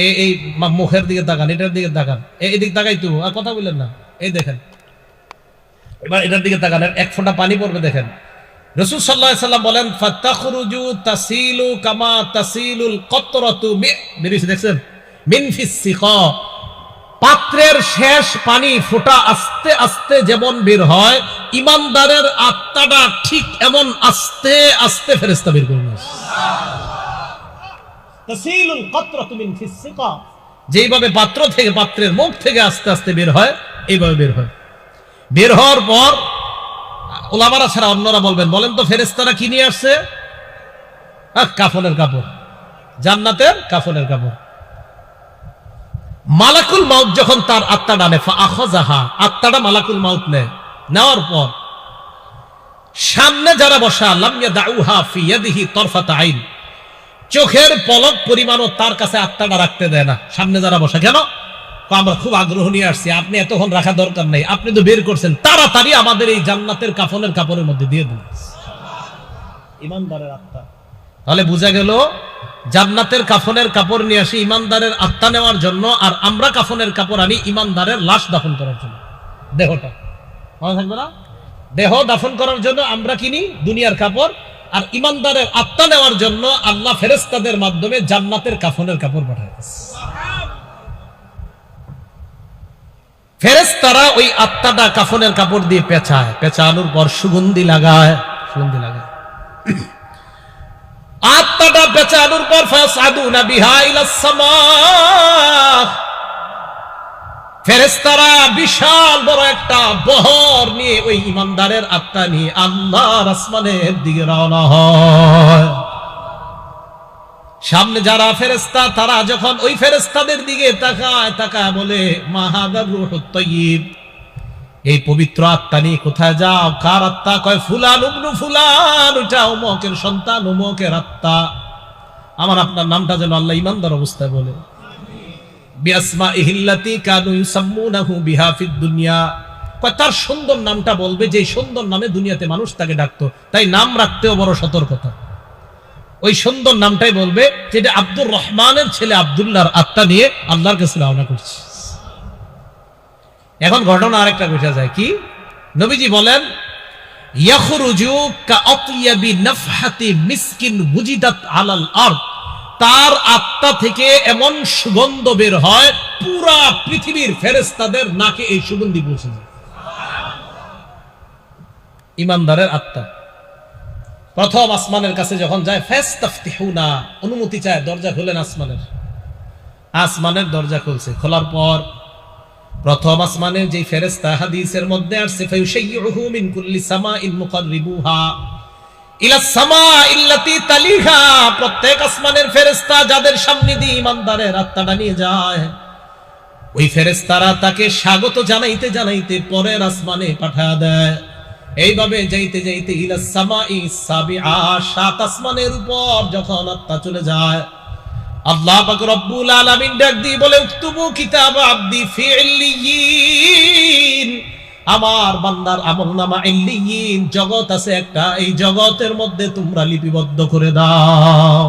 এই মুখের দিকে তাকান, এটার দিকে তাকান, এদিক তাকাই তো, আর কথা বললেন না। এই দেখেন, এবার এটার দিকে তাকান, এক ফোঁটা পানি পড়বে দেখেন। রাসূল সাল্লাল্লাহু আলাইহি সাল্লাম বলেন ফাতাখরুজু তাসিলু কামা তাসিলুল কতরাতু বেরিয়েছে দেখছেন মিন ফিস সিকা। পাত্রের শেষ পানি ফোঁটা আস্তে আস্তে যেমন বের হয়, ইমানদারের আত্মাটা ঠিক এমন আস্তে আস্তে ফেরেশতা বের করে নেয়। তাসিলুল কতরাতু মিন ফিস সিকা, যেইভাবে পাত্র থেকে, পাত্রের মুখ থেকে আস্তে আস্তে বের হয়, এইভাবে বের হয়। বের হওয়ার পর ওলামারা ছাড়া অন্যরা বলবেন, বলেন তো ফেরেশতারা কি নিয়ে আসছে? কাফনের কাপড়, জান্নাতের কাফনের কাপড়। মালাকুল মাউত যখন তার আত্মাটা নেয়, ফাআখাযাহা, আত্মাটা মালাকুল মাউত নেয়। নেওয়ার পর সামনে যারা বসা, লাম ইয়াদাউহা ফি ইয়াদিহি তরফাত আইন, চোখের পলক পরিমাণও তার কাছে আত্মাটা রাখতে দেয় না। সামনে যারা বসা, কেন? আমরা খুব আগ্রহ নিয়ে আসছি, আপনি এতক্ষণ রাখা দরকার নেই, আপনি তো বের করছেন, তাড়াতাড়ি আমাদের এই জান্নাতের কাফনের কাপড়ের মধ্যে দিয়ে দিন। ইমানদারের আত্মা। তাহলে বোঝা গেল জান্নাতের কাফনের কাপড় নিয়ে আসি ইমানদারের আত্মা নেওয়ার জন্য, আর আমরা কাফনের কাপড় আনি ইমানদারের লাশ দাফন করার জন্য। দেহটা মনে থাকবে না? দেহ দাফন করার জন্য আমরা কিনি দুনিয়ার কাপড়, আর ইমানদারের আত্মা নেওয়ার জন্য আল্লাহ ফেরেশতাদের মাধ্যমে জান্নাতের কাফনের কাপড় পাঠায়। ফেরেশতারা ওই আত্মাটা কাফনের কাপড় দিয়ে পেঁচায়, পেঁচানোর পর সুগন্ধি লাগায়, সুগন্ধি লাগায়। আত্মাটা পেঁচানোর পর ফাসাদুনা বিহা ইলাস সামা, ফেরেশতারা বিশাল বড় একটা বহর নিয়ে ওই ইমানদারের আত্মা নিয়ে আল্লাহর আসমানের দিকে রওনা হয়। সামনে যারা ফেরেশতা, তারা যখন ওই ফেরেশতাদের দিকে তাকায়, তাকায় বলে মা হাদার রূহুত তাইয়্যিব, এই পবিত্র আত্মা নিয়ে কোথায় যাও? কার আত্মা? কয় ফুলান ইবনু ফুলান, ওটা অমুকের সন্তান, অমুকের আত্মা। আমার আপনার নামটা যেন আল্লাহ ইমানদার অবস্থায় বলে, বিআসমাইহিল্লাতী কানু ইউসাম্মুনাহু বিহা ফিদ দুনিয়া, কয় তার সুন্দর নামটা বলবে, যে সুন্দর নামে দুনিয়াতে মানুষ তাকে ডাকতো। তাই নাম রাখতেও বড় সতর্কতা। ওই সুন্দর নামটাই বলবে, যেটা আব্দুর রহমানের ছেলে আব্দুল্লাহর আত্মা নিয়ে আল্লাহর কাছে রওনা করছে। এখন ঘটনা আরেকটা বোঝা যায় কি? নবীজি বলেন ইয়াখরুজু কাআতিয়াবি নাফহাতি মিসকিন বুজিদাত আলাল আরদ, তার আত্মা থেকে এমন সুগন্ধ বের হয়, পুরা পৃথিবীর ফেরেশতাদের নাকে এই সুগন্ধি পৌঁছে যায়। ইমানদারের আত্মা প্রথম আসমানের কাছে যখন যায়, ফাস্তাফতিহুনা, অনুমতি চায়, দরজা খুলেন আসমানের। আসমানের দরজা খুলছে, খোলার পর প্রথম আসমানের যে ফেরেশতা হাদিসের মধ্যে আসছে, ফায়ুশাইয়ুহু মিন কুল্লি সামাইন মুকাররিবুহা ইলা সামাইল্লাতী তালিহা, প্রত্যেক আসমানের ফেরেশতা যাদের সামনে দিয়ে ইমানদারের আত্মাটা নিয়ে যায়, ওই ফেরেশতারা তাকে স্বাগত জানাইতে জানাইতে পরের আসমানে পাঠিয়ে দেয়। এইভাবে যাইতে যাইতে ইলা সামাই সাবিআ, সাত আসমানের উপর যখন আত্মা চলে যায়, আল্লাহ পাক রব্বুল আলামিন ডাক দিয়ে বলে উকতুবু কিতাব আবদি ফি ইল্লিয়িন, আমার বান্দার আমলনামা ইল্লিয়িন জগৎ আছে একটা, এই জগতের মধ্যে তোমরা লিপিবদ্ধ করে দাও।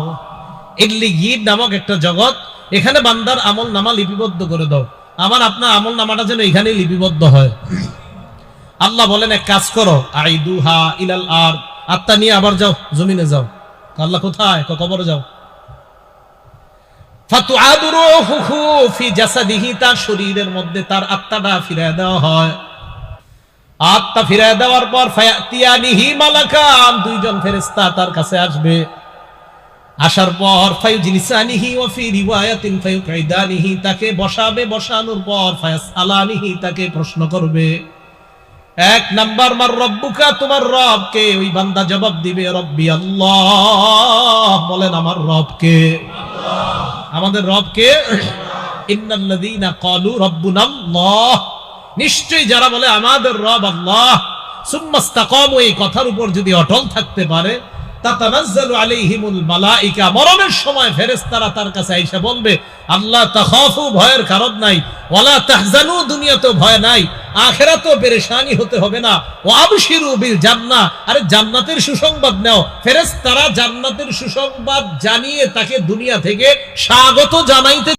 ইল্লিয়িন নামক একটা জগৎ, এখানে বান্দার আমলনামা লিপিবদ্ধ করে দাও। আমার আপনার আমলনামাটা যেন এখানে লিপিবদ্ধ হয়। আল্লাহ বলেন এক কাজ করো, আইদুহা ইলাল আরদ, আত্মা নিয়ে আবার যাও, জমিনে যাও। আল্লাহ কোথায়? কবরে যাও। ফাতুআদু রূহুহু ফি জাসাদিহি, তার শরীরের মধ্যে তার আত্মাটা ফিরিয়ে দেওয়া হয়। আত্মা ফিরিয়ে দেওয়ার পর ফায়াতিয়ানিহি মালাকান, দুইজন ফেরেশতা তার কাছে আসবে। আসার পর ফায়ুজলিসানিহি ওয়া ফি রিওয়ায়াতিন ফায়ুকঈদানিহি, তাকে বসাবে, বসানোর পর ফায়াসআলানিহি, তাকে প্রশ্ন করবে। এক নাম্বার, মার রব্বুকা, তোমার রব কে? ওই বান্দা জবাব দিবে রব্বি আল্লাহ, বলেন আমার রব কে? আমাদের রব কে? ইন্নাল্লাযীনা ক্বালু রাব্বুনা আল্লাহ, নিশ্চয়ই যারা বলে আমাদের রব আল্লাহ, সুম্মা ইসতাকামু, এই কথার উপর যদি অটল থাকতে পারে, তাতানাজ্জালু আলাইহিমুল মালাইকা, মরণের সময় ফেরেশতারা তার কাছে এসে বলবে আল্লাহ তাখাফু, ভয়ের কারণ নাই, ওয়ালা তাহজানু, দুনিয়াতেও ভয় নাই, আখিরাতেও পেরেশানি হতে হবে না, ওয়া আবশিরু বিল জান্নাহ, আরে জান্নাতের সুসংবাদ নাও। ফেরেশতারা জান্নাতের সুসংবাদ জানিয়ে তাকে দুনিয়া থেকে স্বাগত জানাইতে